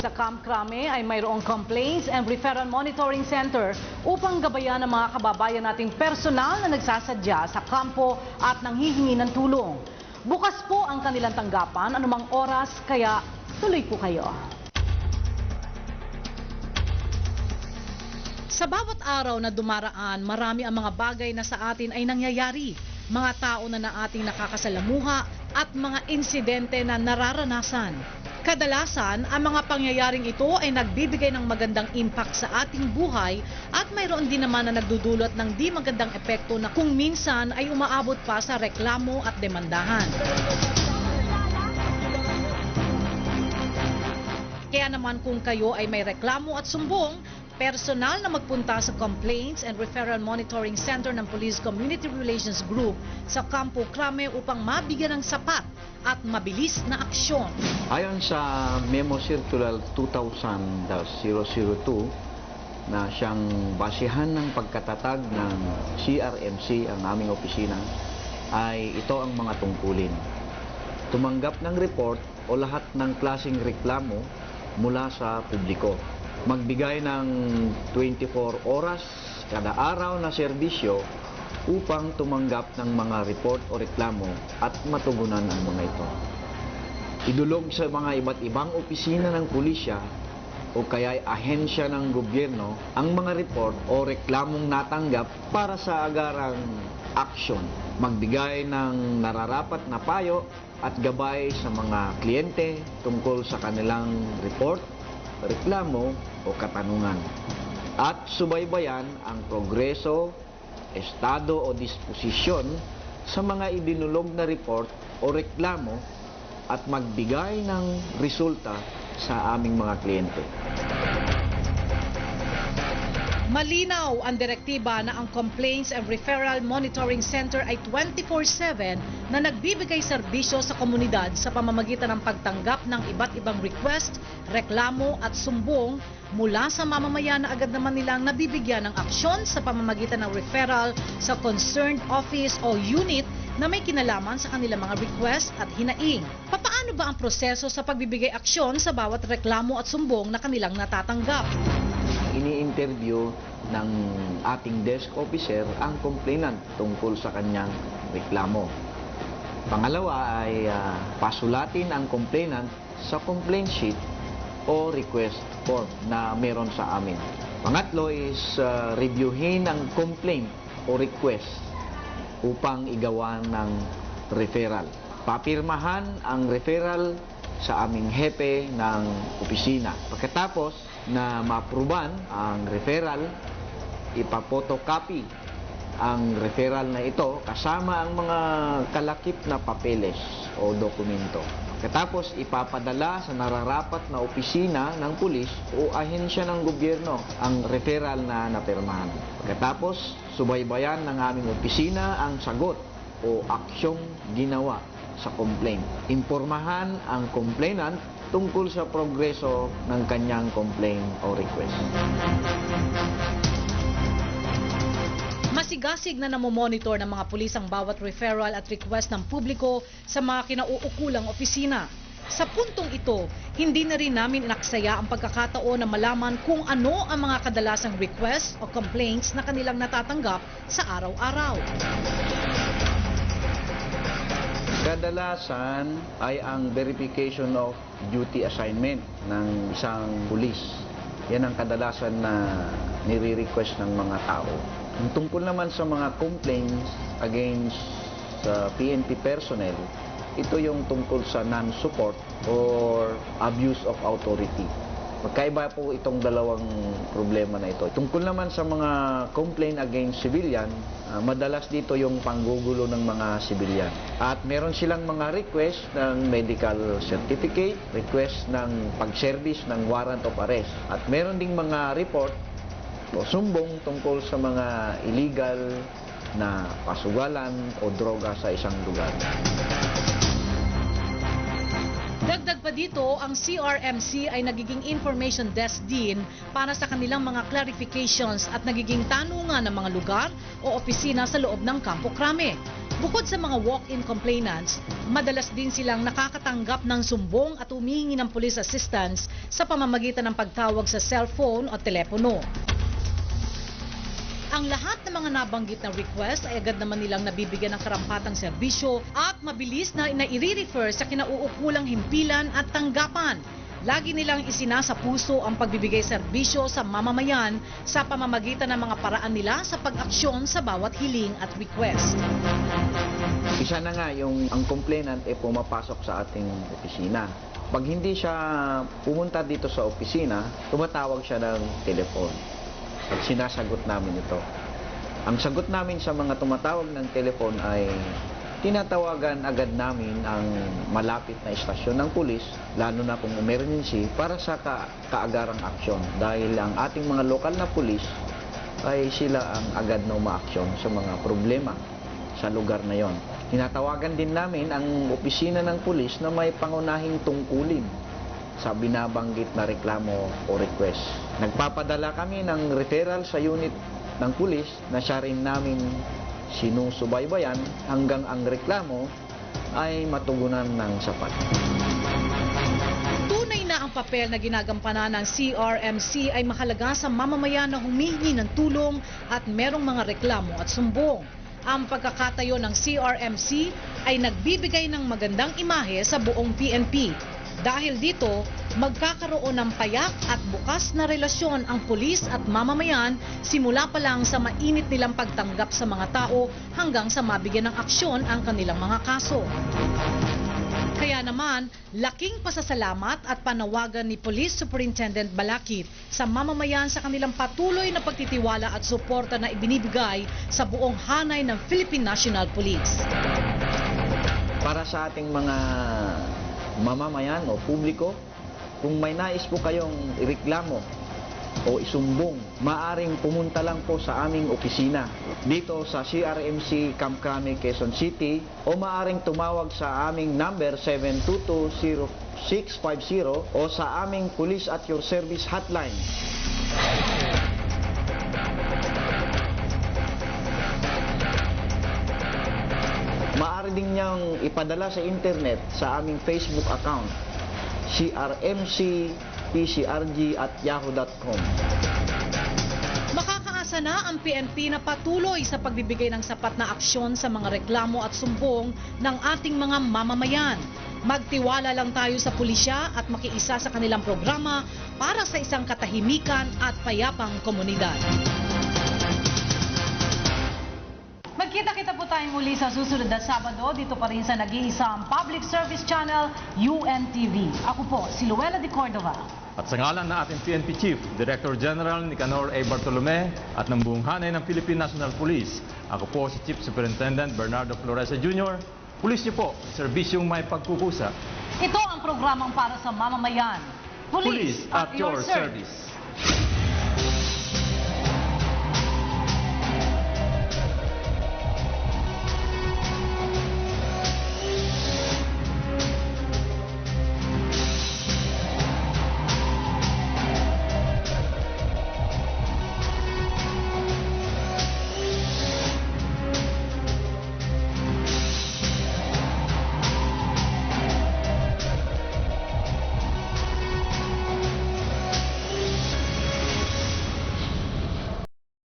sa Camp Crame ay mayroong Complaints and Referral Monitoring Center upang gabayan ang mga kababayan nating personal na nagsasadya sa kampo at nanghihingi ng tulong. Bukas po ang kanilang tanggapan anumang oras, kaya tuloy po kayo. Sa bawat araw na dumaraan, marami ang mga bagay na sa atin ay nangyayari. Mga tao na ating nakakasalamuha at mga insidente na nararanasan. Kadalasan, ang mga pangyayaring ito ay nagbibigay ng magandang impact sa ating buhay at mayroon din naman na nagdudulot ng di magandang epekto na kung minsan ay umaabot pa sa reklamo at demandahan. Kaya naman kung kayo ay may reklamo at sumbong, personal na magpunta sa Complaints and Referral Monitoring Center ng Police Community Relations Group sa Campo Crame upang mabigyan ng sapat at mabilis na aksyon. Ayon sa Memo Circular 2000-002 na siyang basihan ng pagkatatag ng CRMC, ang aming opisina, ay ito ang mga tungkulin. Tumanggap ng report o lahat ng klaseng reklamo mula sa publiko. Magbigay ng 24 oras kada araw na serbisyo upang tumanggap ng mga report o reklamo at matugunan ang mga ito. Idulog sa mga iba't ibang opisina ng pulisya o kaya ahensya ng gobyerno ang mga report o reklamong natanggap para sa agarang aksyon. Magbigay ng nararapat na payo at gabay sa mga kliyente tungkol sa kanilang report, reklamo o katanungan. At subaybayan ang progreso, estado o disposisyon sa mga idinulog na report o reklamo at magbigay ng resulta sa aming mga kliyente. Malinaw ang direktiba na ang Complaints and Referral Monitoring Center ay 24/7 na nagbibigay serbisyo sa komunidad sa pamamagitan ng pagtanggap ng iba't ibang request, reklamo at sumbong mula sa mamamayan na agad naman nilang nabibigyan ng aksyon sa pamamagitan ng referral sa concerned office o unit na may kinalaman sa kanilang mga request at hinaing. Paano ba ang proseso sa pagbibigay aksyon sa bawat reklamo at sumbong na kanilang natatanggap? Ini-interview ng ating desk officer ang complainant tungkol sa kanyang reklamo. Pangalawa ay pasulatin ang complainant sa complaint sheet o request form na meron sa amin. Pangatlo is reviewin ang complaint o request upang igawa ng referral. Papirmahan ang referral sa aming hepe ng opisina. Pagkatapos na ma-apruban ang referral, ipapotocopy ang referral na ito kasama ang mga kalakip na papeles o dokumento. Pagkatapos ipapadala sa nararapat na opisina ng pulis o ahensya ng gobyerno ang referral na napirmahan. Pagkatapos subaybayan ng aming opisina ang sagot o aksyong ginawa sa complaint. Impormahan ang complainant tungkol sa progreso ng kanyang complaint o request. Masigasig na namomonitor ng mga pulis ang bawat referral at request ng publiko sa mga kinauukulang opisina. Sa puntong ito, hindi na rin namin inaksaya ang pagkakataon na malaman kung ano ang mga kadalasang request o complaints na kanilang natatanggap sa araw-araw. Kadalasan ay ang verification of duty assignment ng isang pulis. Yan ang kadalasan na nire-request ng mga tao. Ang tungkol naman sa mga complaints against PNP personnel, ito yung tungkol sa non-support or abuse of authority. Magkaiba po itong dalawang problema na ito. Tungkol naman sa mga complaint against civilian, madalas dito yung panggugulo ng mga civilian. At meron silang mga request ng medical certificate, request ng pag-service ng warrant of arrest. At meron ding mga report o sumbong tungkol sa mga illegal na pasugalan o droga sa isang lugar. Dagdag pa dito, ang CRMC ay nagiging information desk din para sa kanilang mga clarifications at nagiging tanungan ng mga lugar o opisina sa loob ng Campo Crame. Bukod sa mga walk-in complainants, madalas din silang nakakatanggap ng sumbong at humihingi ng police assistance sa pamamagitan ng pagtawag sa cellphone o telepono. Ang lahat ng mga nabanggit na request ay agad naman nilang nabibigyan ng karampatang serbisyo at mabilis na i-refer sa kinauukulang himpilan at tanggapan. Lagi nilang isinasapuso ang pagbibigay serbisyo sa mamamayan sa pamamagitan ng mga paraan nila sa pag-aksyon sa bawat hiling at request. Isa na nga yung ang complainant pumapasok sa ating opisina. Pag hindi siya pumunta dito sa opisina, tumatawag siya ng telephone at sinasagot namin ito. Ang sagot namin sa mga tumatawag ng telephone ay tinatawagan agad namin ang malapit na istasyon ng pulis, lalo na kung emergency, para sa kaagarang aksyon. Dahil ang ating mga lokal na pulis ay sila ang agad na umaaksyon sa mga problema sa lugar na yon. Tinatawagan din namin ang opisina ng pulis na may pangunahing tungkulin sa binabanggit na reklamo o request. Nagpapadala kami ng referral sa unit ng pulis na siya rin namin sinusubaybayan hanggang ang reklamo ay matugunan ng sapat. Tunay na ang papel na ginagampanan ng CRMC ay mahalaga sa mamamayan na humihingi ng tulong at merong mga reklamo at sumbong. Ang pagkakatayo ng CRMC ay nagbibigay ng magandang imahe sa buong PNP. Dahil dito, magkakaroon ng payak at bukas na relasyon ang pulis at mamamayan simula pa lang sa mainit nilang pagtanggap sa mga tao hanggang sa mabigyan ng aksyon ang kanilang mga kaso. Kaya naman, laking pasasalamat at panawagan ni Police Superintendent Balakid sa mamamayan sa kanilang patuloy na pagtitiwala at suporta na ibinibigay sa buong hanay ng Philippine National Police. Para sa ating mga mamamayan o publiko, kung may nais po kayong ireklamo o isumbong, maaring pumunta lang po sa aming opisina dito sa CRMC Camp Crame, Quezon City, o maaring tumawag sa aming number 722-0650 o sa aming Police at Your Service hotline. Maaari din niyang ipadala sa internet sa aming Facebook account, crmcpcrg@yahoo.com. Makakaasa na ang PNP na patuloy sa pagbibigay ng sapat na aksyon sa mga reklamo at sumbong ng ating mga mamamayan. Magtiwala lang tayo sa pulisya at makiisa sa kanilang programa para sa isang katahimikan at payapang komunidad. Magkita-kita po tayong muli sa susunod na Sabado dito pa rin sa nag-iisang public service channel UNTV. Ako po, si Luella de Cordova. At sa ngalan ng ating PNP Chief, Director General Nicanor A. Bartolome at ng buong hanay ng Philippine National Police, ako po si Chief Superintendent Bernardo Floresa Jr., pulis niyo po, serbisyong may pagkukusa. Ito ang programang para sa mamamayan. Police at your service.